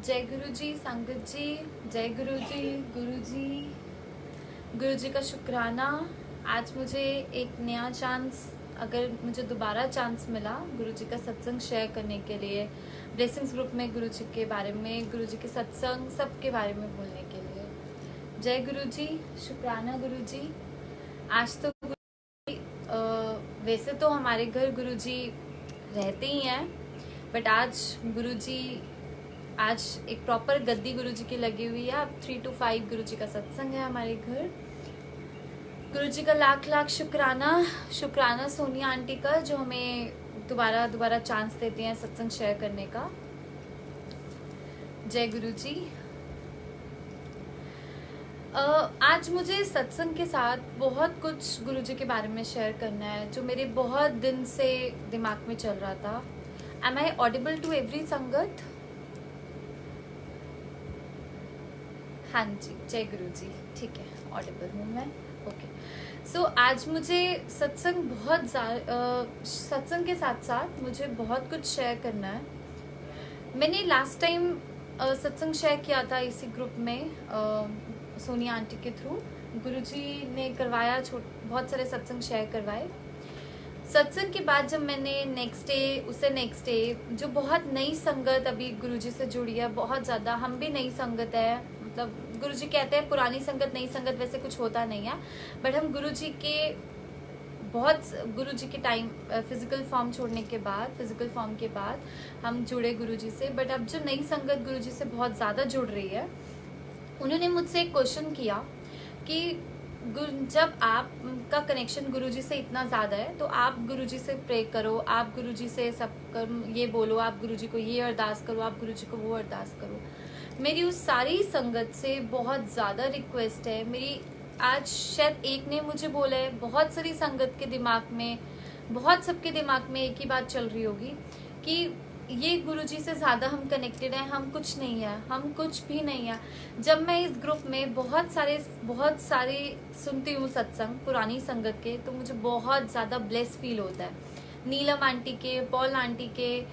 जय गुरु जी, संगत जी, जय गुरु जी, गुरु जी, गुरु जी का शुक्राना। आज मुझे एक नया चांस, अगर मुझे दोबारा चांस मिला गुरु जी का सत्संग शेयर करने के लिए, ब्लेसिंग्स ग्रुप में गुरु जी के बारे में, गुरु जी के सत्संग सब के बारे में बोलने के लिए। जय गुरु जी, शुक्राना गुरु जी। आज तो वैसे तो हमारे घर गुरु जी रहते ही हैं, बट आज गुरु जी आज एक प्रॉपर गद्दी गुरु जी की लगी हुई है। अब 3 to 5 गुरु जी का सत्संग है हमारे घर। गुरु जी का लाख लाख शुक्राना सोनिया आंटी का, जो हमें दोबारा चांस देती हैं सत्संग शेयर करने का। जय गुरु जी। आज मुझे सत्संग के साथ बहुत कुछ गुरु जी के बारे में शेयर करना है, जो मेरे बहुत दिन से दिमाग में चल रहा था। Am I audible to every संगत? हाँ जी, जय गुरु जी, ठीक है, ऑडिबल हूँ मैं। ओके, सो आज मुझे सत्संग सत्संग के साथ साथ मुझे बहुत कुछ शेयर करना है। मैंने लास्ट टाइम सत्संग शेयर किया था इसी ग्रुप में, सोनिया आंटी के थ्रू। गुरुजी ने करवाया, बहुत सारे सत्संग शेयर करवाए। सत्संग के बाद जब मैंने नेक्स्ट डे जो बहुत नई संगत अभी गुरुजी से जुड़ी है, बहुत ज़्यादा, हम भी नई संगत है। मतलब गुरुजी कहते हैं पुरानी संगत नई संगत वैसे कुछ होता नहीं है, बट हम गुरुजी के टाइम फिजिकल फॉर्म छोड़ने के बाद, फिजिकल फॉर्म के बाद हम जुड़े गुरुजी से। बट अब जो नई संगत गुरुजी से बहुत ज़्यादा जुड़ रही है, उन्होंने मुझसे एक क्वेश्चन किया कि जब आपका कनेक्शन गुरुजी से इतना ज़्यादा है तो आप गुरुजी से प्रे करो, आप गुरुजी से सब ये बोलो, आप गुरुजी को ये अरदास करो, आप गुरुजी को वो अरदास करो। मेरी उस सारी संगत से बहुत ज़्यादा रिक्वेस्ट है मेरी। आज शायद एक ने मुझे बोला है, बहुत सारी संगत के दिमाग में, बहुत सबके दिमाग में एक ही बात चल रही होगी कि ये गुरुजी से ज़्यादा हम कनेक्टेड हैं, हम कुछ नहीं है, हम कुछ भी नहीं है। जब मैं इस ग्रुप में बहुत सारे सुनती हूँ सत्संग पुरानी संगत के, तो मुझे बहुत ज़्यादा ब्लेस फील होता है। नीलम आंटी के, पॉल आंटी के,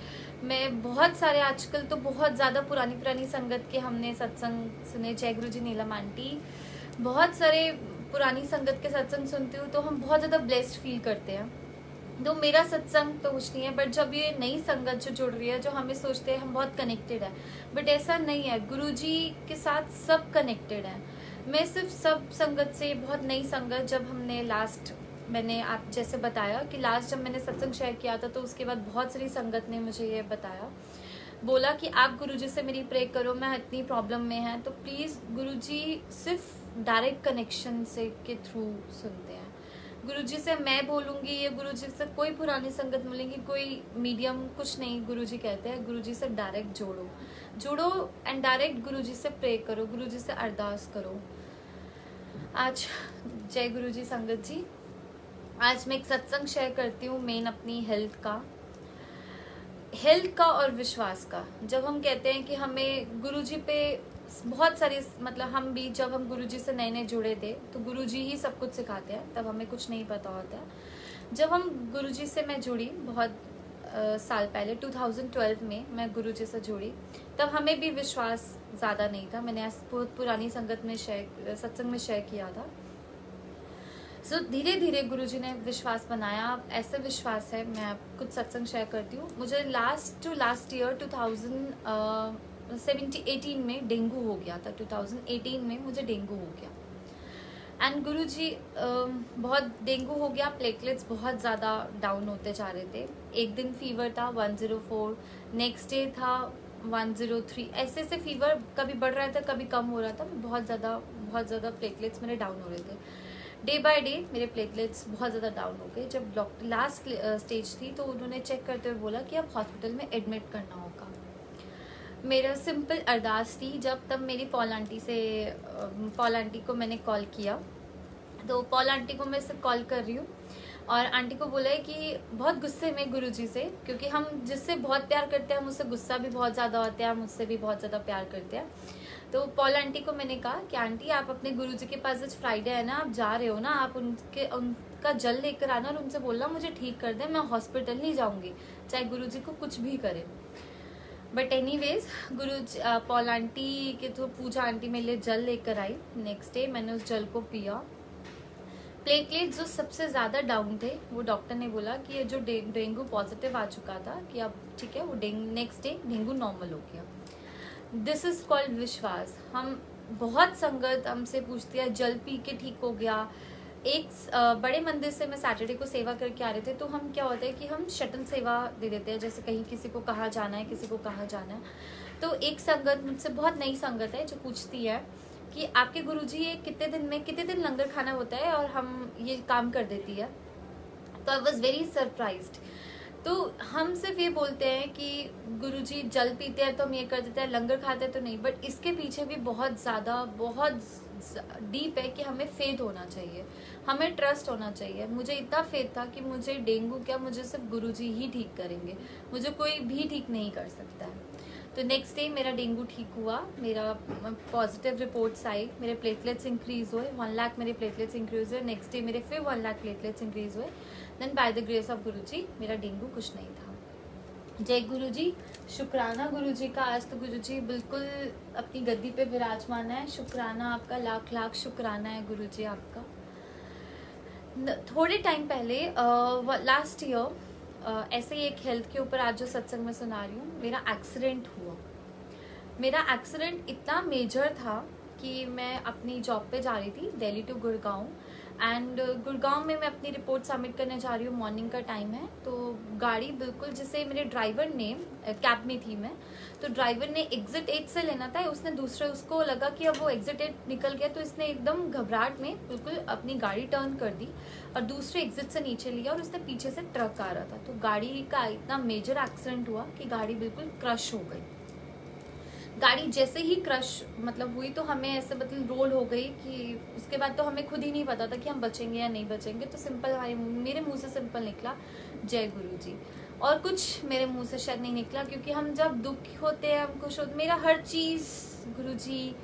मैं बहुत सारे आजकल तो बहुत ज़्यादा पुरानी संगत के हमने सत्संग सुने। जय गुरु जी नीलम आंटी, बहुत सारे पुरानी संगत के सत्संग सुनती हूँ तो हम बहुत ज़्यादा ब्लेस्ड फील करते हैं। तो मेरा सत्संग तो कुछ नहीं है, बट जब ये नई संगत जो जुड़ रही है, जो हमें सोचते हैं हम बहुत कनेक्टेड है, बट ऐसा नहीं है। गुरुजी के साथ सब कनेक्टेड है। मैं सिर्फ सब संगत से, बहुत नई संगत, जब हमने मैंने आप जैसे बताया कि लास्ट जब मैंने सत्संग शेयर किया था, तो उसके बाद बहुत सारी संगत ने मुझे ये बताया, बोला कि आप गुरुजी से मेरी प्रे करो, मैं इतनी प्रॉब्लम में है, तो प्लीज़ गुरुजी सिर्फ डायरेक्ट कनेक्शन से के थ्रू सुनते हैं। गुरुजी से मैं बोलूँगी, ये गुरुजी से कोई पुरानी संगत मिलेंगी, कोई मीडियम कुछ नहीं। गुरुजी कहते हैं गुरुजी से डायरेक्ट जुड़ो एंड डायरेक्ट गुरुजी से प्रे करो, गुरुजी से अरदास करो। आज जय गुरुजी संगत जी, आज मैं एक सत्संग शेयर करती हूँ मेन अपनी हेल्थ का और विश्वास का। जब हम कहते हैं कि हमें गुरुजी पे बहुत सारी, मतलब हम भी जब हम गुरुजी से नए जुड़े थे तो गुरुजी ही सब कुछ सिखाते हैं, तब हमें कुछ नहीं पता होता है। जब हम गुरुजी से मैं जुड़ी बहुत साल पहले 2012 में मैं गुरुजी से जुड़ी, तब हमें भी विश्वास ज़्यादा नहीं था। मैंने बहुत पुरानी संगत में सत्संग में शेयर किया था। सो धीरे धीरे गुरुजी ने विश्वास बनाया। ऐसे विश्वास है, मैं कुछ सत्संग शेयर करती हूँ। मुझे लास्ट ईयर 2018 में डेंगू हो गया था। 2018 में मुझे डेंगू हो गया एंड गुरुजी बहुत डेंगू हो गया, प्लेटलेट्स बहुत ज़्यादा डाउन होते जा रहे थे। एक दिन फीवर था 104, नेक्स्ट डे था 103, ऐसे फीवर कभी बढ़ रहा था कभी कम हो रहा था। बहुत ज़्यादा प्लेटलेट्स मेरे डाउन हो रहे थे। डे बाय डे मेरे प्लेटलेट्स बहुत ज़्यादा डाउन हो गए। जब डॉक्टर लास्ट स्टेज थी तो उन्होंने चेक करते हुए बोला कि अब हॉस्पिटल में एडमिट करना होगा। मेरा सिंपल अरदास थी, तब मेरी पॉल आंटी को मैंने कॉल किया। तो पॉल आंटी को मैं सिर्फ कॉल कर रही हूँ और आंटी को बोला है कि बहुत गुस्से में गुरुजी से, क्योंकि हम जिससे बहुत प्यार करते हैं हम उससे गुस्सा भी बहुत ज़्यादा होता है, हम उससे भी बहुत ज़्यादा प्यार करते हैं। तो पॉल आंटी को मैंने कहा कि आंटी आप अपने गुरुजी के पास आज फ्राइडे है ना, आप जा रहे हो ना, आप उनका जल लेकर आना और उनसे बोलना मुझे ठीक कर दे, मैं हॉस्पिटल नहीं जाऊँगी चाहे गुरुजी को कुछ भी करे। बट एनीवेज पॉल आंटी के तो पूजा आंटी मेरे लिए जल लेकर आई। नेक्स्ट डे मैंने उस जल को पिया। प्लेटलेट जो सबसे ज़्यादा डाउन थे वो डॉक्टर ने बोला कि ये जो डेंगू पॉजिटिव आ चुका था कि अब ठीक है, वो नेक्स्ट डे डेंगू नॉर्मल हो गया। दिस इज कॉल्ड विश्वास। हम बहुत संगत हमसे पूछती है जल पी के ठीक हो गया। एक बड़े मंदिर से मैं सैटरडे को सेवा करके आ रहे थे, तो हम क्या होता है कि हम शटल सेवा दे देते हैं, जैसे कहीं किसी को कहाँ जाना है, किसी को कहाँ जाना है। तो एक संगत मुझसे, बहुत नई संगत है, जो पूछती है कि आपके गुरुजी ये कितने दिन लंगर खाना होता है, और हम ये काम कर देती है। तो आई वॉज वेरी सरप्राइज्ड। तो हम सिर्फ ये बोलते हैं कि गुरुजी जल पीते हैं तो हम ये कर देते हैं, लंगर खाते हैं तो नहीं, बट इसके पीछे भी बहुत डीप है कि हमें फेथ होना चाहिए, हमें ट्रस्ट होना चाहिए। मुझे इतना फेथ था कि मुझे डेंगू क्या, मुझे सिर्फ गुरुजी ही ठीक करेंगे, मुझे कोई भी ठीक नहीं कर सकता है। तो नेक्स्ट डे मेरा डेंगू ठीक हुआ, मेरा पॉजिटिव रिपोर्ट्स आई, मेरे प्लेटलेट्स इंक्रीज हुए, 1 लाख मेरे प्लेटलेट्स इंक्रीज हुए। नेक्स्ट डे मेरे फिर 1 लाख प्लेटलेट्स इंक्रीज हुए। Then by the grace of Guruji मेरा डेंगू कुछ नहीं था। जय गुरुजी, शुक्राना गुरुजी का। आज तो गुरुजी बिल्कुल अपनी गद्दी पे विराजमान है। शुक्राना आपका, लाख लाख शुक्राना है गुरुजी आपका। थोड़े टाइम पहले लास्ट ईयर ऐसे ही एक हेल्थ के ऊपर आज जो सत्संग में सुना रही हूँ, मेरा एक्सीडेंट हुआ। मेरा एक्सीडेंट इतना मेजर था कि मैं अपनी जॉब पे जा रही थी, दिल्ली टू गुड़गांव, एंड गुड़गांव में मैं अपनी रिपोर्ट सबमिट करने जा रही हूँ। मॉर्निंग का टाइम है, तो गाड़ी बिल्कुल, जैसे मेरे ड्राइवर ने, कैब में थी मैं, तो ड्राइवर ने एग्जिट 8 से लेना था, उसने दूसरे, उसको लगा कि अब वो एग्जिट 8 निकल गया, तो इसने एकदम घबराहट में बिल्कुल अपनी गाड़ी टर्न कर दी और दूसरे एग्जिट से नीचे लिया, और उसने पीछे से ट्रक आ रहा था। तो गाड़ी का इतना मेजर एक्सीडेंट हुआ कि गाड़ी बिल्कुल क्रश हो गई। गाड़ी जैसे ही क्रश मतलब हुई, तो हमें ऐसे मतलब रोल हो गई कि उसके बाद तो हमें खुद ही नहीं पता था कि हम बचेंगे या नहीं बचेंगे। तो सिंपल मेरे मुंह से सिंपल निकला जय गुरुजी, और कुछ मेरे मुंह से शायद नहीं निकला, क्योंकि हम जब दुखी होते हैं, हम खुश होते, मेरा हर चीज़ गुरुजी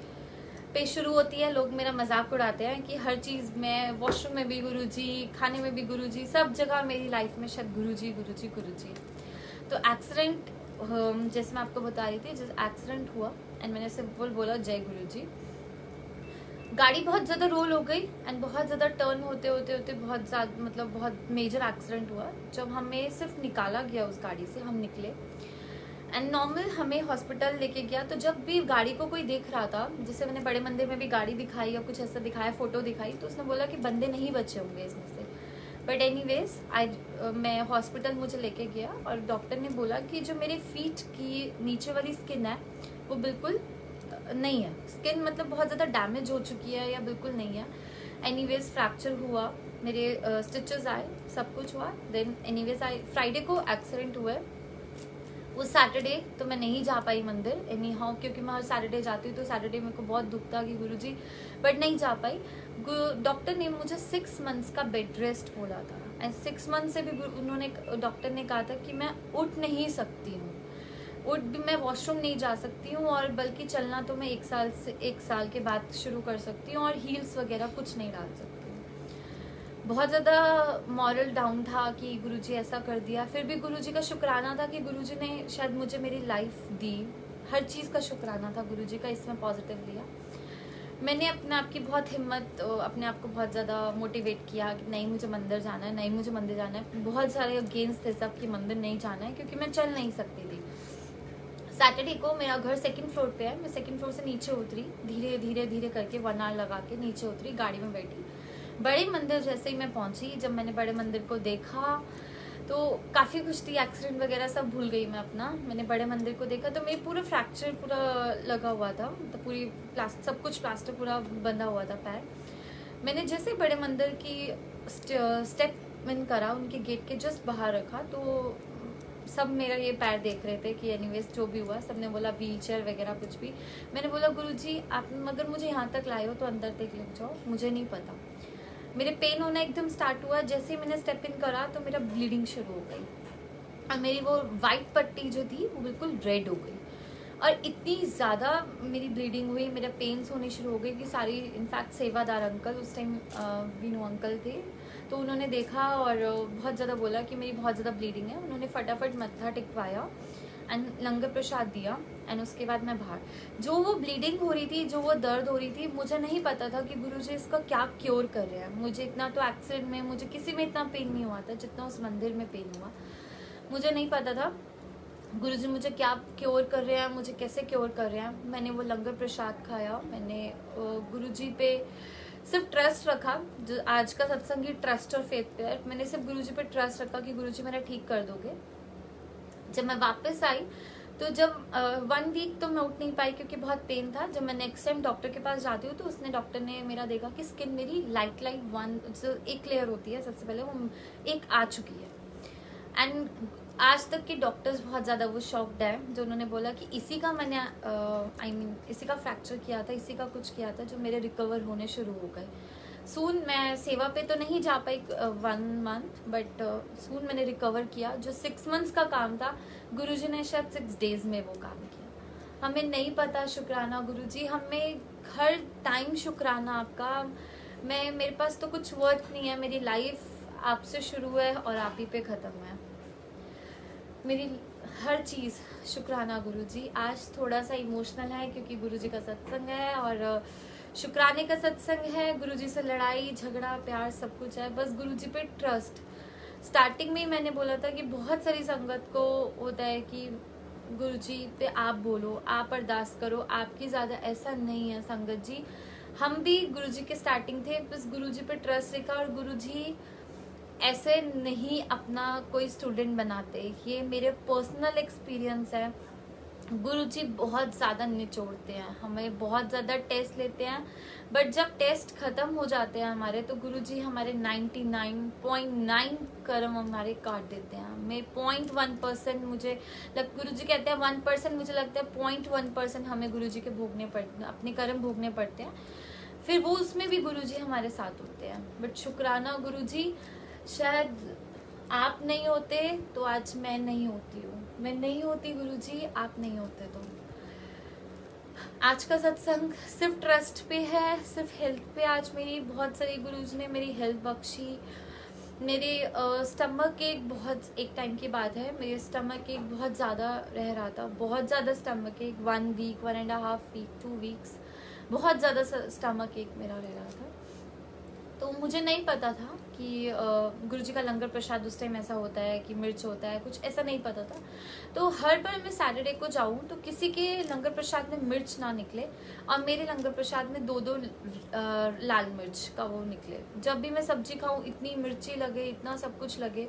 पे शुरू होती है। लोग मेरा मजाक उड़ाते हैं कि हर चीज़ में, वॉशरूम में भी गुरुजी, खाने में भी गुरुजी, सब जगह मेरी लाइफ में शायद गुरुजी गुरुजी गुरुजी। तो एक्सीडेंट, जैसे मैं आपको बता रही थी, जैसे एक्सीडेंट हुआ एंड मैंने सिंपल बोला जय गुरुजी। गाड़ी बहुत ज़्यादा रोल हो गई एंड बहुत ज़्यादा टर्न होते होते बहुत ज़्यादा, मतलब बहुत मेजर एक्सीडेंट हुआ। जब हमें सिर्फ निकाला गया उस गाड़ी से, हम निकले एंड नॉर्मल हमें हॉस्पिटल लेके गया। तो जब भी गाड़ी को कोई देख रहा था, जैसे मैंने बड़े मंदिर में भी गाड़ी दिखाई या कुछ ऐसा दिखाया, फोटो दिखाई, तो उसने बोला कि बंदे नहीं बचे होंगे इसमें से। बट एनीवेज मैं हॉस्पिटल मुझे लेके गया, और डॉक्टर ने बोला कि जो मेरे फीट की नीचे वाली स्किन है वो बिल्कुल नहीं है, स्किन मतलब बहुत ज़्यादा डैमेज हो चुकी है या बिल्कुल नहीं है। एनीवेज फ्रैक्चर हुआ, मेरे स्टिचेस आए, सब कुछ हुआ। देन एनीवेज फ्राइडे को एक्सीडेंट हुआ। उस सैटरडे तो मैं नहीं जा पाई मंदिर एनी हाउ, क्योंकि मैं हर सैटरडे जाती हूँ, तो सैटरडे मेरे को बहुत दुख था कि गुरुजी, बट नहीं जा पाई। डॉक्टर ने मुझे 6 मंथ्स का बेड रेस्ट बोला था, एंड 6 मंथ से भी डॉक्टर ने कहा था कि मैं उठ नहीं सकती हूँ, मैं वॉशरूम नहीं जा सकती हूँ, और बल्कि चलना तो मैं 1 साल के बाद शुरू कर सकती हूँ, और हील्स वगैरह कुछ नहीं डाल सकती। बहुत ज़्यादा मॉरल डाउन था कि गुरुजी ऐसा कर दिया। फिर भी गुरुजी का शुक्राना था कि गुरुजी ने शायद मुझे मेरी लाइफ दी, हर चीज़ का शुक्राना था गुरुजी का, इसमें पॉजिटिव लिया। मैंने अपने आप की बहुत हिम्मत, अपने आप को बहुत ज़्यादा मोटिवेट किया कि नहीं मुझे मंदिर जाना है, नहीं मुझे मंदिर जाना है। बहुत सारे अगेंस्ट थे सब कि मंदिर नहीं जाना है, क्योंकि मैं चल नहीं सकती थी। सैटरडे को मेरा घर 2nd फ्लोर पे है, मैं 2nd फ्लोर से नीचे उतरी, धीरे धीरे धीरे करके 1 आवर लगा के नीचे उतरी, गाड़ी में बैठी। बड़े मंदिर जैसे ही मैं पहुंची, जब मैंने बड़े मंदिर को देखा तो काफ़ी खुश थी। एक्सीडेंट वगैरह सब भूल गई मैं अपना। मैंने बड़े मंदिर को देखा तो मेरे पूरा फ्रैक्चर पूरा लगा हुआ था, तो पूरी सब कुछ प्लास्टर पूरा बंधा हुआ था पैर। मैंने जैसे बड़े मंदिर की स्टेप इन करा, उनके गेट के जस्ट बाहर रखा, तो सब मेरा ये पैर देख रहे थे कि एनीवेज जो भी हुआ, सबने बोला व्हीलचेयर वगैरह कुछ भी। मैंने बोला गुरुजी आप अगर मुझे यहाँ तक लाए हो तो अंदर तक ले जाओ, मुझे नहीं पता। मेरे पेन होना एकदम स्टार्ट हुआ, जैसे ही मैंने स्टेप इन करा तो मेरा ब्लीडिंग शुरू हो गई, और मेरी वो वाइट पट्टी जो थी वो बिल्कुल रेड हो गई, और इतनी ज़्यादा मेरी ब्लीडिंग हुई, मेरा पेन्स होनी शुरू हो गई कि सारी, इनफैक्ट सेवादार अंकल उस टाइम वीनू अंकल थे, तो उन्होंने देखा और बहुत ज़्यादा बोला कि मेरी बहुत ज़्यादा ब्लीडिंग है। उन्होंने फटाफट मत्था टिकवाया एंड लंगर प्रसाद दिया एंड उसके बाद मैं बाहर, जो वो ब्लीडिंग हो रही थी, जो वो दर्द हो रही थी, मुझे नहीं पता था कि गुरुजी इसका क्या क्योर कर रहे हैं। मुझे इतना तो एक्सीडेंट में मुझे किसी में इतना पेन नहीं हुआ था जितना उस मंदिर में पेन हुआ। मुझे नहीं पता था गुरुजी मुझे क्या क्योर कर रहे हैं, मुझे कैसे क्योर कर रहे हैं। मैंने वो लंगर प्रसाद खाया, मैंने गुरुजी पे सिर्फ ट्रस्ट रखा। जो आज का सत्संग ही ट्रस्ट और फेथ पे है, मैंने सिर्फ गुरुजी पे ट्रस्ट रखा कि गुरुजी मेरा ठीक कर दोगे। जब मैं वापस आई तो जब 1 वीक तो मैं उठ नहीं पाई क्योंकि बहुत पेन था। जब मैं नेक्स्ट टाइम डॉक्टर के पास जाती हूँ तो उसने डॉक्टर ने मेरा देखा कि स्किन मेरी लाइट एक लेयर होती है सबसे पहले, वो एक आ चुकी है। एंड आज तक के डॉक्टर्स बहुत ज़्यादा वो शॉक्ड है, जो उन्होंने बोला कि इसी का मैंने इसी का फ्रैक्चर किया था, इसी का कुछ किया था जो मेरे रिकवर होने शुरू हो गए। सून मैं सेवा पे तो नहीं जा पाई 1 मंथ, बट सून मैंने रिकवर किया। जो 6 मंथ्स का काम था गुरुजी ने शायद 6 डेज में वो काम किया। हमें नहीं पता, शुक्राना गुरुजी, हमें हर टाइम शुक्राना आपका। मेरे पास तो कुछ वर्ड नहीं है, मेरी लाइफ आपसे शुरू है और आप ही पे ख़त्म है। मेरी हर चीज़ शुक्राना गुरुजी। आज थोड़ा सा इमोशनल है क्योंकि गुरुजी का सत्संग है और शुक्राने का सत्संग है। गुरुजी से लड़ाई झगड़ा प्यार सब कुछ है, बस गुरुजी पे ट्रस्ट। स्टार्टिंग में ही मैंने बोला था कि बहुत सारी संगत को होता है कि गुरुजी पे आप बोलो, आप अरदास करो, आपकी ज़्यादा, ऐसा नहीं है संगत जी। हम भी गुरुजी के स्टार्टिंग थे, बस गुरुजी पे ट्रस्ट रखा और गुरुजी ऐसे नहीं अपना कोई स्टूडेंट बनाते। ये मेरे पर्सनल एक्सपीरियंस है। गुरुजी बहुत ज़्यादा निचोड़ते हैं, हमें बहुत ज़्यादा टेस्ट लेते हैं, बट जब टेस्ट ख़त्म हो जाते हैं हमारे, तो गुरुजी हमारे 99.9 कर्म हमारे काट देते हैं। हमें 0.1% गुरुजी कहते हैं 1%, मुझे लगता है 0.1% हमें गुरुजी के भोगने पड़ते, अपने कर्म भोगने पड़ते हैं। फिर वो उसमें भी गुरुजी हमारे साथ होते हैं। बट शुक्राना गुरुजी, शायद आप नहीं होते तो आज मैं नहीं होती हूँ, मैं नहीं होती गुरुजी, आप नहीं होते तो। आज का सत्संग सिर्फ ट्रस्ट पे है, सिर्फ हेल्थ पे। आज मेरी बहुत सारी गुरुजी ने मेरी हेल्थ बख्शी। मेरे स्टमक एक बहुत एक टाइम की बात है, मेरे स्टमक एक बहुत ज़्यादा रह रहा था, बहुत ज़्यादा स्टमक एक 1 वीक 1.5 वीक 2 वीक्स बहुत ज़्यादा स्टमक एक मेरा रह रहा था। तो मुझे नहीं पता था कि गुरुजी का लंगर प्रसाद उस टाइम ऐसा होता है कि मिर्च होता है, कुछ ऐसा नहीं पता था। तो हर बार मैं सैटरडे को जाऊँ तो किसी के लंगर प्रसाद में मिर्च ना निकले और मेरे लंगर प्रसाद में 2-2 लाल मिर्च का वो निकले। जब भी मैं सब्जी खाऊँ इतनी मिर्ची लगे, इतना सब कुछ लगे,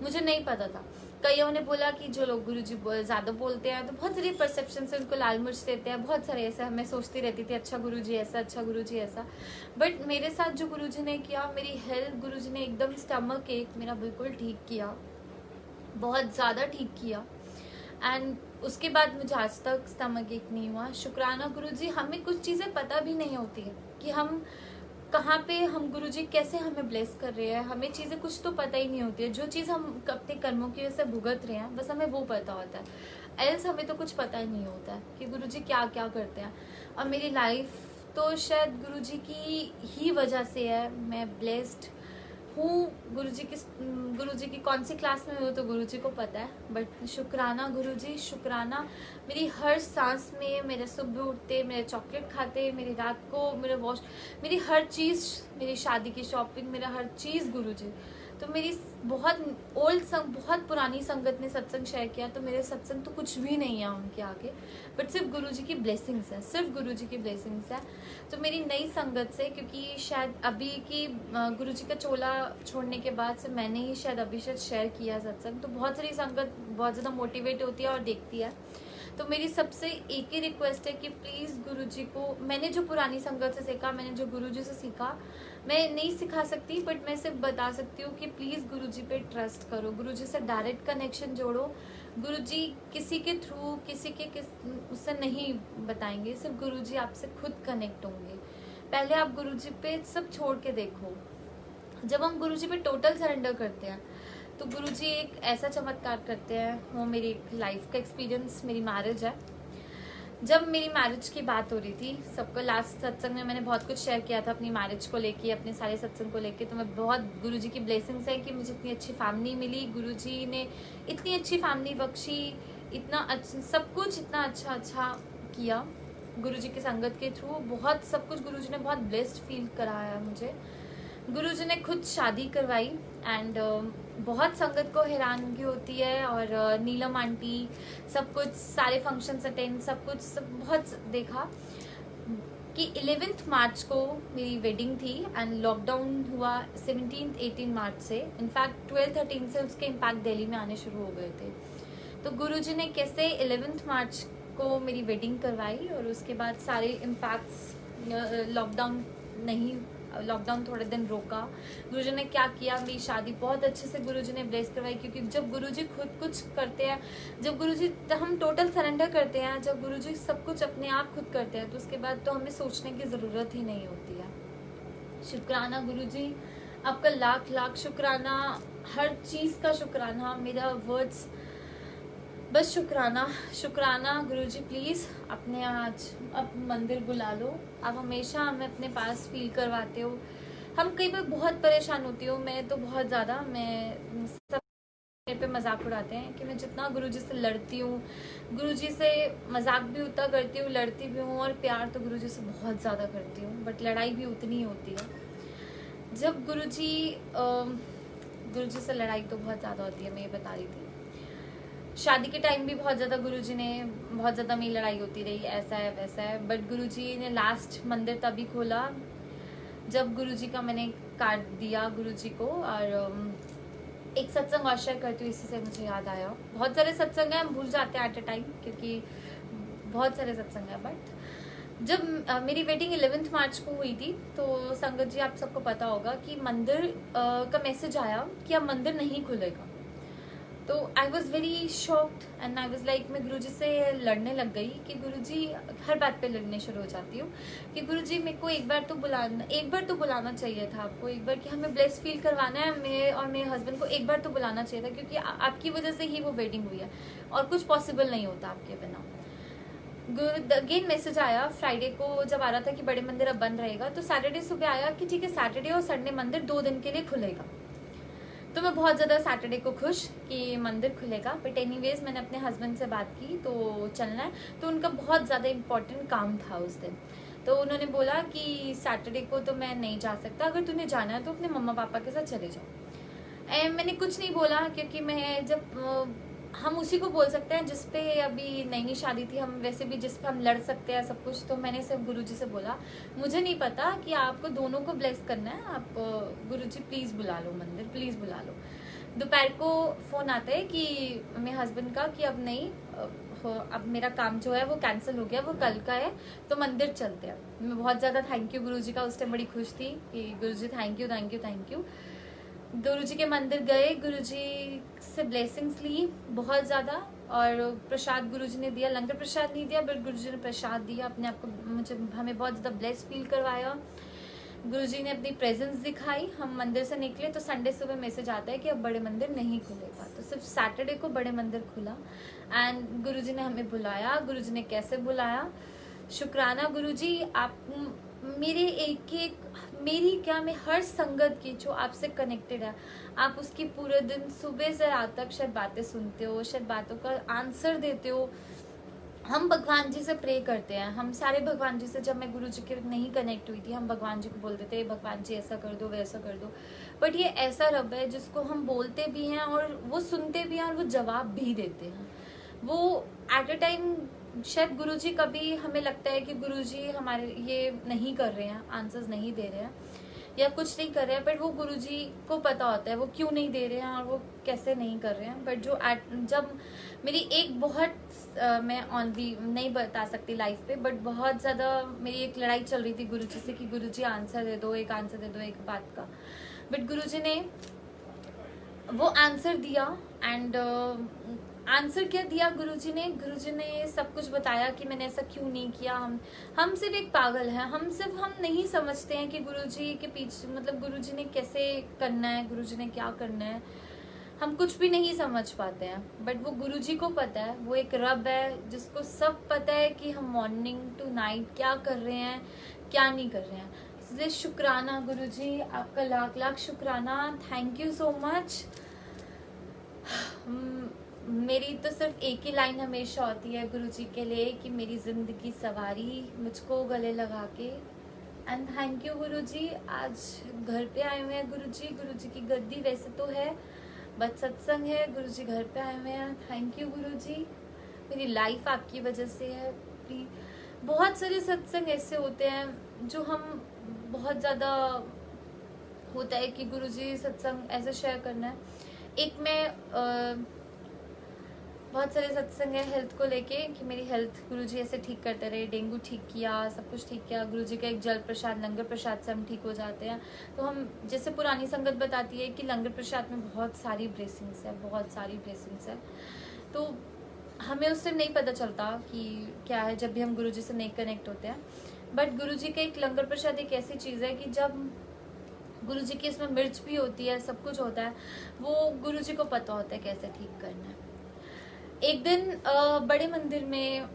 मुझे नहीं पता था। कईयों ने बोला कि जो लोग गुरुजी ज़्यादा बोलते हैं तो बहुत सारी परसेप्शन से उनको लाल मिर्च देते हैं, बहुत सारे ऐसा। मैं सोचती रहती थी अच्छा गुरुजी ऐसा, अच्छा गुरुजी ऐसा। बट मेरे साथ जो गुरुजी ने किया, मेरी हेल्थ, गुरुजी ने एकदम स्टमक एक मेरा बिल्कुल ठीक किया, बहुत ज़्यादा ठीक किया। एंड उसके बाद मुझे आज तक स्टमक एक नहीं हुआ। शुक्राना गुरुजी, हमें कुछ चीज़ें पता भी नहीं होती है कि हम कहाँ पे, हम गुरुजी कैसे हमें ब्लेस कर रहे हैं। हमें चीज़ें कुछ तो पता ही नहीं होती है, जो चीज़ हम अपने कर्मों की वजह से भुगत रहे हैं बस हमें वो पता होता है, एल्स हमें तो कुछ पता ही नहीं होता है कि गुरुजी क्या क्या करते हैं। और मेरी लाइफ तो शायद गुरुजी की ही वजह से है, मैं ब्लेस्ड हूँ। गुरुजी की कौन सी क्लास में हो तो गुरुजी को पता है, बट शुक्राना गुरुजी, शुक्राना। मेरी हर सांस में, मेरे सुबह उठते, मेरे चॉकलेट खाते, मेरी रात को मेरे वॉश, मेरी हर चीज़, मेरी शादी की शॉपिंग, मेरा हर चीज़ गुरुजी। तो मेरी बहुत बहुत पुरानी संगत ने सत्संग शेयर किया, तो मेरे सत्संग तो कुछ भी नहीं है उनके आगे, बट सिर्फ गुरुजी की ब्लेसिंग्स है, सिर्फ गुरुजी की ब्लेसिंग्स है। तो मेरी नई संगत से, क्योंकि शायद अभी की गुरुजी का चोला छोड़ने के बाद से मैंने ही शायद शेयर किया सत्संग, तो बहुत सारी संगत बहुत ज़्यादा मोटिवेट होती है और देखती है। तो मेरी सबसे एक ही रिक्वेस्ट है कि प्लीज़ गुरुजी को, मैंने जो पुरानी संगत से सीखा, मैंने जो गुरुजी से सीखा, मैं नहीं सिखा सकती, बट मैं सिर्फ बता सकती हूँ कि प्लीज़ गुरुजी पे ट्रस्ट करो, गुरुजी से डायरेक्ट कनेक्शन जोड़ो। गुरुजी किसी के थ्रू, उससे नहीं बताएंगे, सिर्फ गुरुजी आपसे खुद कनेक्ट होंगे। पहले आप गुरुजी पे सब छोड़ के देखो। जब हम गुरुजी पे टोटल सरेंडर करते हैं तो गुरुजी एक ऐसा चमत्कार करते हैं। वो मेरी लाइफ का एक्सपीरियंस, मेरी मैरिज है। जब मेरी मैरिज की बात हो रही थी, सबको लास्ट सत्संग में मैंने बहुत कुछ शेयर किया था अपनी मैरिज को लेके, अपने सारे सत्संग को लेके। तो मैं बहुत, गुरुजी की ब्लेसिंग्स है कि मुझे इतनी अच्छी फैमिली मिली, गुरुजी ने इतनी अच्छी फैमिली बख्शी इतना अच्छा सब कुछ, इतना अच्छा किया गुरुजी की संगत के थ्रू। बहुत सब कुछ गुरुजी ने बहुत ब्लेस्ड फील कराया मुझे। गुरुजी ने खुद शादी करवाई एंड बहुत संगत को हैरानगी होती है। और नीलम आंटी सब कुछ, सारे फंक्शंस अटेंड, सब कुछ सब बहुत देखा कि 11 मार्च को मेरी वेडिंग थी एंड लॉकडाउन हुआ 17-18 मार्च से। इनफैक्ट 12-13 से उसके इम्पैक्ट दिल्ली में आने शुरू हो गए थे। तो गुरुजी ने कैसे 11 मार्च को मेरी वेडिंग करवाई और उसके बाद सारे इम्पैक्ट्स, लॉकडाउन थोड़े दिन रोका। गुरुजी ने क्या किया, मेरी शादी बहुत अच्छे से गुरुजी ने ब्लेस करवाई। क्योंकि जब गुरुजी खुद कुछ करते हैं, जब हम टोटल सरेंडर करते हैं, जब गुरुजी सब कुछ अपने आप खुद करते हैं, तो उसके बाद तो हमें सोचने की ज़रूरत ही नहीं होती है। शुक्राना गुरुजी, आपका लाख लाख शुक्राना, हर चीज़ का शुक्राना। मेरा वर्ड्स बस शुक्राना गुरुजी। प्लीज़ अपने आज अब मंदिर बुला लो। आप हमेशा हमें अपने पास फील करवाते हो। हम कई बार बहुत परेशान होती हूँ, मैं तो बहुत ज़्यादा, मैं सब मेरे पे मजाक उड़ाते हैं कि मैं जितना गुरुजी से लड़ती हूँ, गुरुजी से मजाक भी उतना करती हूँ, लड़ती भी हूँ, और प्यार तो गुरुजी से बहुत ज़्यादा करती हूँ, बट लड़ाई भी उतनी ही होती है। जब गुरुजी से लड़ाई तो बहुत ज़्यादा होती है, मैं ये बता रही थी। शादी के टाइम भी बहुत ज़्यादा गुरुजी ने बहुत ज़्यादा मेरी लड़ाई होती रही, ऐसा है वैसा है। बट गुरुजी ने लास्ट मंदिर तभी खोला जब गुरुजी का मैंने कार्ड दिया गुरुजी को। और एक सत्संग और शेयर करती हूँ, इसी से मुझे याद आया। बहुत सारे सत्संग हैं, हम भूल जाते हैं एट अ टाइम, क्योंकि बहुत सारे सत्संग हैं। बट जब मेरी वेडिंग 11 मार्च को हुई थी, तो संगत जी आप सबको पता होगा कि मंदिर का मैसेज आया कि अब मंदिर नहीं खुलेगा। तो I was very shocked and I was like, मैं गुरुजी से लड़ने लग गई कि गुरुजी, हर बात पे लड़ने शुरू हो जाती हूँ कि गुरुजी मेरे को एक बार तो बुलाना चाहिए था आपको, एक बार कि हमें ब्लेस फील करवाना है, मैं और मेरे हस्बैंड को एक बार तो बुलाना चाहिए था, क्योंकि आपकी वजह से ही वो वेडिंग हुई है और कुछ पॉसिबल नहीं होता आपके बिना। अगेन मैसेज आया फ्राइडे को, जब आ रहा था कि बड़े मंदिर अब बंद रहेगा, तो सैटरडे सुबह आया कि ठीक है, सैटरडे और संडे मंदिर 2 दिन के लिए खुलेगा। तो मैं बहुत ज़्यादा सैटरडे को खुश कि मंदिर खुलेगा। बट एनीवेज मैंने अपने हस्बैंड से बात की, तो चलना है। तो उनका बहुत ज़्यादा इम्पोर्टेंट काम था उस दिन, तो उन्होंने बोला कि सैटरडे को तो मैं नहीं जा सकता, अगर तुम्हें जाना है तो अपने मम्मा पापा के साथ चले जाओ। मैंने कुछ नहीं बोला, क्योंकि मैं जब हम उसी को बोल सकते हैं जिस पे अभी नई शादी थी, हम वैसे भी जिस पे हम लड़ सकते हैं सब कुछ। तो मैंने सिर्फ गुरुजी से बोला, मुझे नहीं पता कि आपको दोनों को ब्लेस करना है, आप गुरुजी प्लीज़ बुला लो मंदिर, प्लीज़ बुला लो। दोपहर को फ़ोन आता है कि मेरे हस्बैंड का कि अब नहीं, अब मेरा काम जो है वो कैंसिल हो गया, वो कल का है, तो मंदिर चलते हैं। मैं बहुत ज़्यादा थैंक यू गुरुजी का उस टाइम बड़ी खुश थी कि गुरुजी थैंक यू। गुरुजी के मंदिर गए, गुरुजी से ब्लेसिंग्स ली बहुत ज़्यादा, और प्रसाद गुरुजी ने दिया, लंगर प्रसाद नहीं दिया बट गुरुजी ने प्रसाद दिया, अपने आप को हमें बहुत ज़्यादा ब्लेस फील करवाया। गुरुजी ने अपनी प्रेजेंस दिखाई। हम मंदिर से निकले तो संडे सुबह मैसेज आता है कि अब बड़े मंदिर नहीं खुलेगा, तो सिर्फ सैटरडे को बड़े मंदिर खुला एंड गुरुजी ने हमें बुलाया। गुरुजी ने कैसे बुलाया, शुक्राना गुरुजी, आप मैं हर संगत की जो आपसे कनेक्टेड है, आप उसकी पूरे दिन सुबह से रात तक शायद बातें सुनते हो, शायद बातों का आंसर देते हो। हम भगवान जी से प्रे करते हैं, हम सारे भगवान जी से, जब मैं गुरु जी के नहीं कनेक्ट हुई थी, हम भगवान जी को बोलते थे भगवान जी ऐसा कर दो वैसा कर दो। बट ये ऐसा रब है जिसको हम बोलते भी हैं और वो सुनते भी हैं और वो जवाब भी देते हैं। वो एट अ टाइम शायद गुरुजी, कभी हमें लगता है कि गुरुजी हमारे ये नहीं कर रहे हैं, आंसर्स नहीं दे रहे हैं या कुछ नहीं कर रहे हैं, बट वो गुरुजी को पता होता है वो क्यों नहीं दे रहे हैं और वो कैसे नहीं कर रहे हैं। बट जब मेरी एक बहुत मैं ऑन दी नहीं बता सकती लाइफ पे, बट बहुत ज़्यादा मेरी एक लड़ाई चल रही थी गुरुजी से कि गुरुजी आंसर दे दो, एक आंसर दे दो एक बात का। बट गुरुजी ने वो आंसर दिया एंड आंसर क्या दिया गुरुजी ने सब कुछ बताया कि मैंने ऐसा क्यों नहीं किया। हम सिर्फ एक पागल हैं, हम नहीं समझते हैं कि गुरुजी के पीछे मतलब गुरुजी ने कैसे करना है, गुरुजी ने क्या करना है, हम कुछ भी नहीं समझ पाते हैं। बट वो गुरुजी को पता है, वो एक रब है जिसको सब पता है कि हम मॉर्निंग टू नाइट क्या कर रहे हैं क्या नहीं कर रहे हैं। इसलिए शुक्राना गुरुजी, आपका लाख लाख शुक्राना, थैंक यू सो मच। मेरी तो सिर्फ एक ही लाइन हमेशा होती है गुरुजी के लिए कि मेरी ज़िंदगी सवारी मुझको गले लगा के। एंड थैंक यू गुरुजी, आज घर पे आए हुए हैं गुरुजी। गुरुजी की गद्दी वैसे तो है बट सत्संग है, गुरुजी घर पे आए हुए हैं। थैंक यू गुरुजी, मेरी लाइफ आपकी वजह से है। प्लीज बहुत सारे सत्संग ऐसे होते हैं जो हम बहुत ज़्यादा होता है कि गुरुजी सत्संग ऐसे शेयर करना है। एक मैं बहुत सारे सत्संग है हेल्थ को लेके कि मेरी हेल्थ गुरुजी ऐसे ठीक करते रहे, डेंगू ठीक किया, सब कुछ ठीक किया। गुरुजी का एक जल प्रसाद लंगर प्रसाद से हम ठीक हो जाते हैं। तो हम जैसे पुरानी संगत बताती है कि लंगर प्रसाद में बहुत सारी ब्लेसिंग्स है, बहुत सारी ब्लेसिंग्स है। तो हमें उस टाइम नहीं पता चलता कि क्या है जब भी हम गुरुजी से नहीं कनेक्ट होते हैं। बट गुरुजी का एक लंगर प्रसाद एक ऐसी चीज़ है कि जब गुरुजी की इसमें मिर्च भी होती है, सब कुछ होता है, वो गुरुजी को पता होता है कैसे ठीक करना है। एक दिन बड़े मंदिर में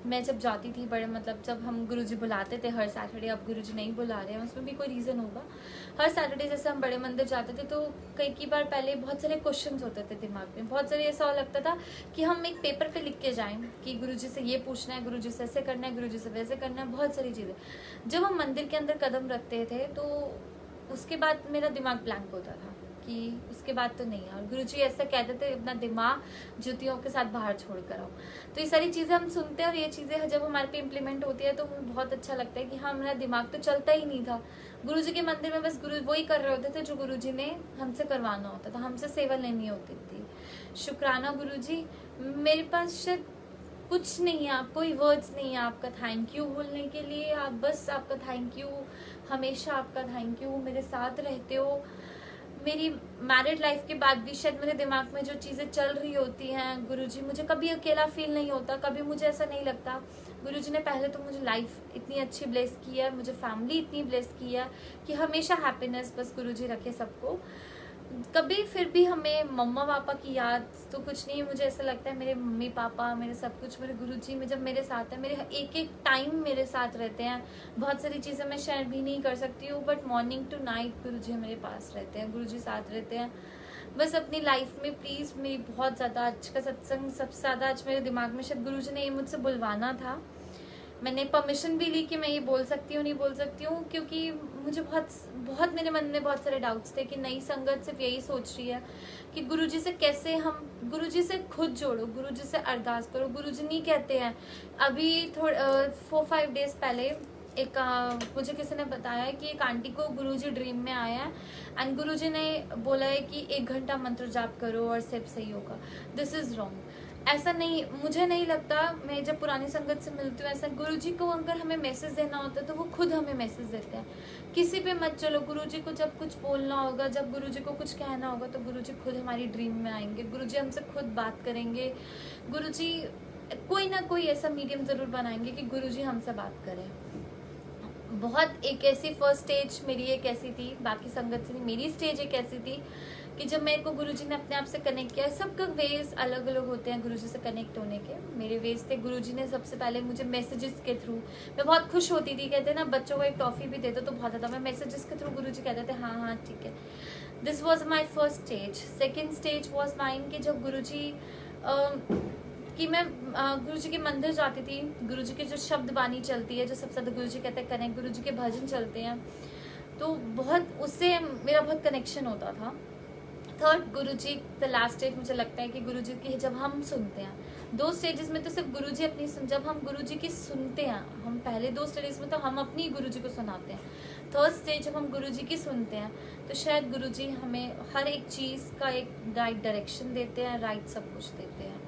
मैं जब जाती थी, बड़े मतलब जब हम गुरुजी बुलाते थे हर सैटरडे, अब गुरुजी नहीं बुला रहे हैं, उसमें भी कोई रीज़न होगा। हर सैटरडे जैसे हम बड़े मंदिर जाते थे तो कई बार पहले बहुत सारे क्वेश्चंस होते थे दिमाग में, बहुत सारे ऐसा लगता था कि हम एक पेपर पे लिख के जाएं कि गुरुजी से ये पूछना है, गुरुजी से ऐसे करना है, गुरुजी से वैसे करना है, बहुत सारी चीज़ें। जब हम मंदिर के अंदर कदम रखते थे तो उसके बाद मेरा दिमाग ब्लैंक होता था कि उसके बाद तो नहीं। और गुरुजी ऐसा कहते थे अपना दिमाग जूतियों के साथ बाहर छोड़ कर आओ। तो ये सारी चीज़ें हम सुनते हैं और ये चीज़ें जब हमारे पे इम्प्लीमेंट होती है तो हमें बहुत अच्छा लगता है कि हाँ, मेरा दिमाग तो चलता ही नहीं था। गुरुजी के मंदिर में बस गुरु वही कर रहे होते थे जो गुरुजी ने हमसे करवाना होता था, हमसे सेवा लेनी होती थी। शुक्राना गुरुजी, मेरे पास शायद कुछ नहीं है, आप कोई वर्ड्स नहीं है आपका थैंक यू बोलने के लिए। आप बस आपका थैंक यू, हमेशा आपका थैंक यू, मेरे साथ रहते हो। मेरी मैरिड लाइफ के बाद भी शायद मेरे दिमाग में जो चीज़ें चल रही होती हैं, गुरुजी मुझे कभी अकेला फील नहीं होता, कभी मुझे ऐसा नहीं लगता। गुरुजी ने पहले तो मुझे लाइफ इतनी अच्छी ब्लेस की है, मुझे फैमिली इतनी ब्लेस की है कि हमेशा हैप्पीनेस बस गुरुजी रखे सबको। कभी फिर भी हमें मम्मा पापा की याद तो कुछ नहीं, मुझे ऐसा लगता है मेरे मम्मी पापा, मेरे सब कुछ, मेरे गुरुजी में जब मेरे साथ है, मेरे एक एक टाइम मेरे साथ रहते हैं। बहुत सारी चीज़ें मैं शेयर भी नहीं कर सकती हूँ बट मॉर्निंग टू नाइट गुरुजी मेरे पास रहते हैं, गुरुजी साथ रहते हैं। बस अपनी लाइफ में प्लीज़ मेरी बहुत ज़्यादा आज का सत्संग सबसे ज़्यादा आज मेरे दिमाग में शायद गुरुजी ने ये मुझसे बुलवाना था। मैंने परमिशन भी ली कि मैं ये बोल सकती हूँ नहीं बोल सकती हूँ, क्योंकि मुझे बहुत मेरे मन में बहुत सारे डाउट्स थे कि नई संगत सिर्फ यही सोच रही है कि गुरुजी से कैसे हम, गुरुजी से खुद जोड़ो, गुरुजी से अरदास करो। गुरुजी नहीं कहते हैं। अभी 4-5 डेज पहले एक मुझे किसी ने बताया कि एक आंटी को गुरुजी ड्रीम में आया है एंड गुरुजी ने बोला है कि 1 घंटा मंत्र जाप करो और सब सही होगा। This is wrong. ऐसा नहीं, मुझे नहीं लगता। मैं जब पुरानी संगत से मिलती हूँ, ऐसा गुरुजी को अगर हमें मैसेज देना होता है तो वो खुद हमें मैसेज देते हैं। किसी पे मत चलो, गुरुजी को जब कुछ बोलना होगा, जब गुरुजी को कुछ कहना होगा तो गुरुजी खुद हमारी ड्रीम में आएंगे, गुरुजी हमसे खुद बात करेंगे। गुरुजी कोई ना कोई ऐसा मीडियम ज़रूर बनाएंगे कि गुरुजी हमसे बात करें। बहुत एक ऐसी फर्स्ट स्टेज मेरी एक ऐसी थी, बाकी संगत से नहीं, मेरी स्टेज एक ऐसी थी कि जब मेरे को गुरुजी ने अपने आप से कनेक्ट किया। सबका वेज अलग अलग होते हैं गुरुजी से कनेक्ट होने के। मेरे वेज थे, गुरुजी ने सबसे पहले मुझे मैसेजेस के थ्रू, मैं बहुत खुश होती थी, कहते ना बच्चों को एक टॉफ़ी भी दे दो तो बहुत ज़्यादा, मैं मैसेजेस के थ्रू गुरुजी कहते थे हाँ हाँ ठीक है। This was my first stage. Second stage was mine कि जब गुरुजी कि मैं गुरुजी के मंदिर जाती थी, गुरुजी के जो शब्द बानी चलती है, जो सबसे ज़्यादा गुरुजी कहते हैं कनेक्ट, गुरुजी के भजन चलते हैं, तो बहुत उससे मेरा बहुत कनेक्शन होता था। Third Guruji the last stage, मुझे लगता है कि गुरुजी की जब हम सुनते हैं, 2 स्टेजेस में तो सिर्फ गुरुजी अपनी जब हम गुरुजी की सुनते हैं, हम पहले 2 स्टेजेस में तो हम अपनी गुरुजी को सुनाते हैं। थर्ड स्टेज जब हम गुरुजी की सुनते हैं तो शायद गुरुजी हमें हर एक चीज़ का एक राइट डायरेक्शन देते हैं, राइट सब कुछ देते हैं।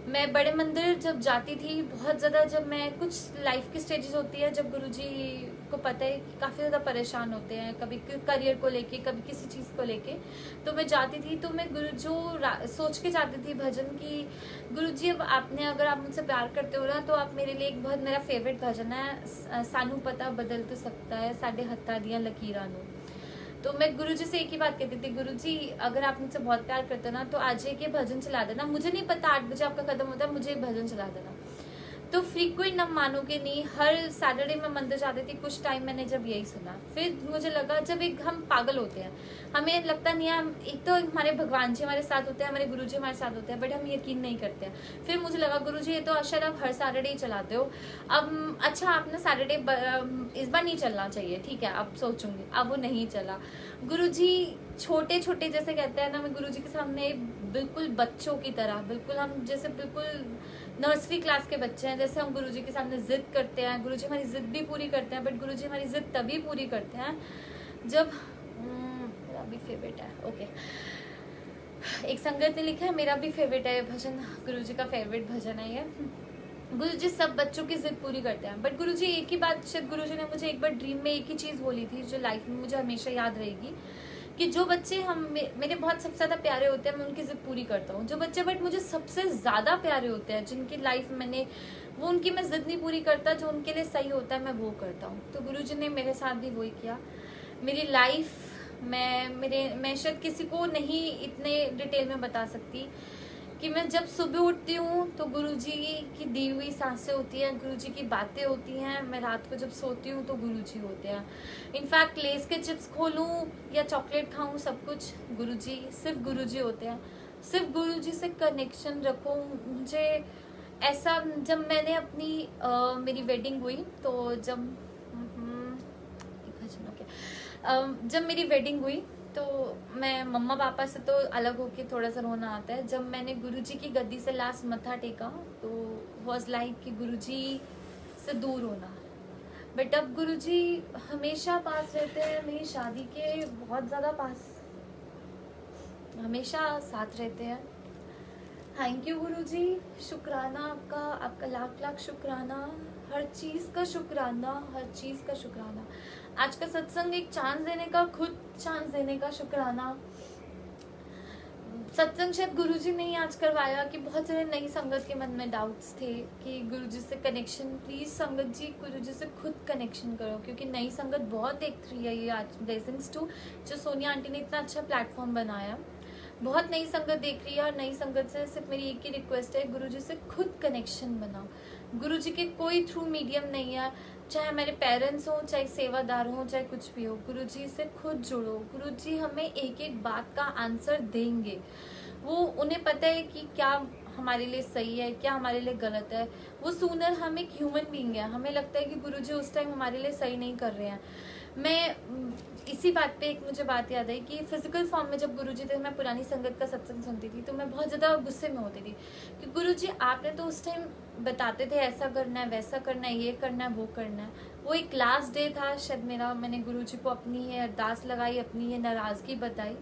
मैं बड़े मंदिर जब जाती थी बहुत ज़्यादा, जब मैं कुछ लाइफ की स्टेजेस होती है जब गुरुजी को पता है कि काफ़ी ज़्यादा परेशान होते हैं, कभी करियर को लेके, कभी किसी चीज़ को लेके, तो मैं जाती थी। तो मैं सोच के जाती थी भजन की गुरुजी अब आपने, अगर आप मुझसे प्यार करते हो ना तो आप मेरे लिए एक बहुत मेरा फेवरेट भजन है, सानू पता बदल तो सकता है साढ़े हत्था दियां लकीरां नूं। तो मैं गुरुजी से एक ही बात कहती थी, गुरुजी अगर आप मुझसे बहुत प्यार करते हो ना तो आज एक ये भजन चला देना, मुझे नहीं पता 8 बजे आपका खत्म होता है, मुझे भजन चला देना। तो फ्रीक्वेंट आप मानोगे नहीं, हर सैटरडे मैं मंदिर जाती थी, कुछ टाइम मैंने जब यही सुना, फिर मुझे लगा जब एक हम पागल होते हैं, हमें लगता नहीं है, एक तो हमारे भगवान जी हमारे साथ होते हैं, हमारे गुरु जी हमारे साथ होते हैं, बट हम यकीन नहीं करते हैं। फिर मुझे लगा गुरु जी ये तो शायद आप हर सैटरडे ही चलाते हो, अब अच्छा आप ना सैटरडे इस बार नहीं चलना चाहिए, ठीक है अब सोचूंगी। अब वो नहीं चला। गुरु जी छोटे छोटे जैसे कहते हैं ना, मैं गुरु जी के सामने बिल्कुल बच्चों की तरह, बिल्कुल हम जैसे बिल्कुल नर्सरी क्लास के बच्चे हैं, जैसे हम गुरुजी के सामने जिद करते हैं। गुरुजी हमारी जिद भी पूरी करते हैं, बट गुरुजी हमारी जिद तभी पूरी करते हैं जब मेरा भी फेवरेट है, ओके, एक संगत ने लिखा है, मेरा भी फेवरेट है भजन, गुरुजी का फेवरेट भजन है ये। गुरुजी सब बच्चों की जिद पूरी करते हैं, बट गुरुजी एक ही बात, शायद गुरुजी ने मुझे एक बार ड्रीम में एक ही चीज बोली थी जो लाइफ में मुझे हमेशा याद रहेगी, कि जो बच्चे मेरे बहुत सबसे ज्यादा प्यारे होते हैं, मैं उनकी जिद पूरी करता हूँ। जो बच्चे बट मुझे सबसे ज्यादा प्यारे होते हैं, जिनकी लाइफ मैंने वो उनकी मैं जिद नहीं पूरी करता, जो उनके लिए सही होता है मैं वो करता हूँ। तो गुरुजी ने मेरे साथ भी वही किया। मेरी लाइफ मैं शायद किसी को नहीं इतने डिटेल में बता सकती कि मैं जब सुबह उठती हूँ तो गुरुजी की दी हुई सांसें होती हैं, गुरुजी की बातें होती हैं। मैं रात को जब सोती हूँ तो गुरुजी होते हैं। इनफैक्ट लेस के चिप्स खोलूँ या चॉकलेट खाऊँ, सब कुछ गुरुजी, सिर्फ गुरुजी होते हैं। सिर्फ गुरुजी से कनेक्शन रखो। मुझे ऐसा, जब मैंने अपनी मेरी वेडिंग हुई तो जब मेरी वेडिंग हुई तो मैं मम्मा पापा से तो अलग होके थोड़ा सा रोना आता है। जब मैंने गुरुजी की गद्दी से लास्ट मत्था टेका तो वाज लाइक कि गुरुजी से दूर होना, बट अब गुरुजी हमेशा पास रहते हैं, मेरी शादी के बहुत ज्यादा पास, हमेशा साथ रहते हैं। थैंक यू गुरुजी, शुक्राना आपका, आपका लाख लाख शुक्राना, हर चीज का शुक्राना, हर चीज का शुक्राना। आज का सत्संग एक चांस देने का, खुद चांस देने का शुक्राना। सत्संग शायद गुरुजी ने ही आज करवाया कि बहुत सारे नई संगत के मन में डाउट्स थे कि गुरुजी से कनेक्शन, प्लीज संगत जी गुरुजी से खुद कनेक्शन करो, क्योंकि नई संगत बहुत देख रही है ये आज। ब्लेसिंग्स टू जो सोनिया आंटी ने इतना अच्छा प्लेटफॉर्म बनाया, बहुत नई संगत देख रही है, और नई संगत से सिर्फ मेरी एक ही रिक्वेस्ट है, गुरुजी से खुद कनेक्शन बनाओ। गुरुजी के कोई थ्रू मीडियम नहीं है, चाहे हमारे पेरेंट्स हो, चाहे सेवादार हो, चाहे कुछ भी हो, गुरुजी से खुद जुड़ो। गुरुजी हमें एक एक बात का आंसर देंगे। वो उन्हें पता है कि क्या हमारे लिए सही है, क्या हमारे लिए गलत है। वो सूनर हम एक ह्यूमन बीइंग है, हमें लगता है कि गुरुजी उस टाइम हमारे लिए सही नहीं कर रहे हैं। मैं इसी बात पे एक मुझे बात याद आई कि फिजिकल फॉर्म में जब गुरुजी थे, मैं पुरानी संगत का सत्संग सुनती थी तो मैं बहुत ज्यादा गुस्से में होती थी कि गुरुजी आपने तो उस टाइम बताते थे ऐसा करना है, वैसा करना है, ये करना है, वो करना है। वो एक लास्ट डे था शायद मेरा, मैंने गुरुजी को अपनी ये अरदास लगाई, अपनी ये नाराजगी बताई।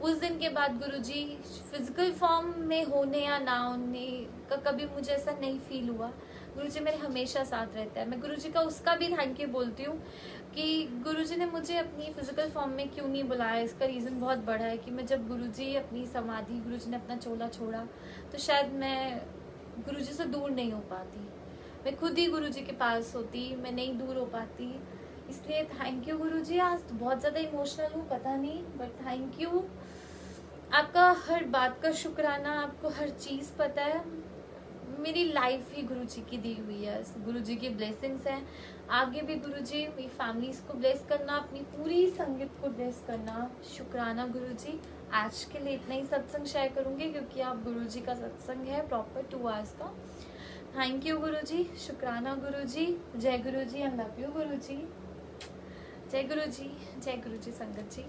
उस दिन के बाद गुरुजी फिजिकल फॉर्म में होने या ना होने का कभी मुझे ऐसा नहीं फील हुआ। गुरुजी मेरे हमेशा साथ रहता है। मैं गुरुजी का उसका भी थैंक यू बोलती हूँ कि गुरुजी ने मुझे अपनी फिजिकल फॉर्म में क्यों नहीं बुलाया। इसका रीज़न बहुत बड़ा है कि मैं जब गुरुजी अपनी समाधि, गुरुजी ने अपना चोला छोड़ा तो शायद मैं गुरुजी से दूर नहीं हो पाती, मैं खुद ही गुरुजी के पास होती, मैं नहीं दूर हो पाती। इसलिए थैंक यू गुरुजी। आज तो बहुत ज़्यादा इमोशनल हूँ, पता नहीं, बट थैंक यू। आपका हर बात का शुक्राना, आपको हर चीज़ पता है। मेरी लाइफ ही गुरुजी की दी हुई है, गुरुजी की ब्लेसिंग्स हैं। आगे भी गुरुजी मेरी फैमिलीज को ब्लेस करना, अपनी पूरी संगत को ब्लेस करना। शुक्राना गुरुजी। आज के लिए इतना ही सत्संग शेयर करूंगी क्योंकि आप गुरुजी का सत्संग है प्रॉपर 2 आवर्स का। थैंक यू गुरुजी, शुक्राना गुरुजी। जय गुरुजी, आई लव यू गुरुजी। जय गुरुजी, जय गुरुजी संगत जी।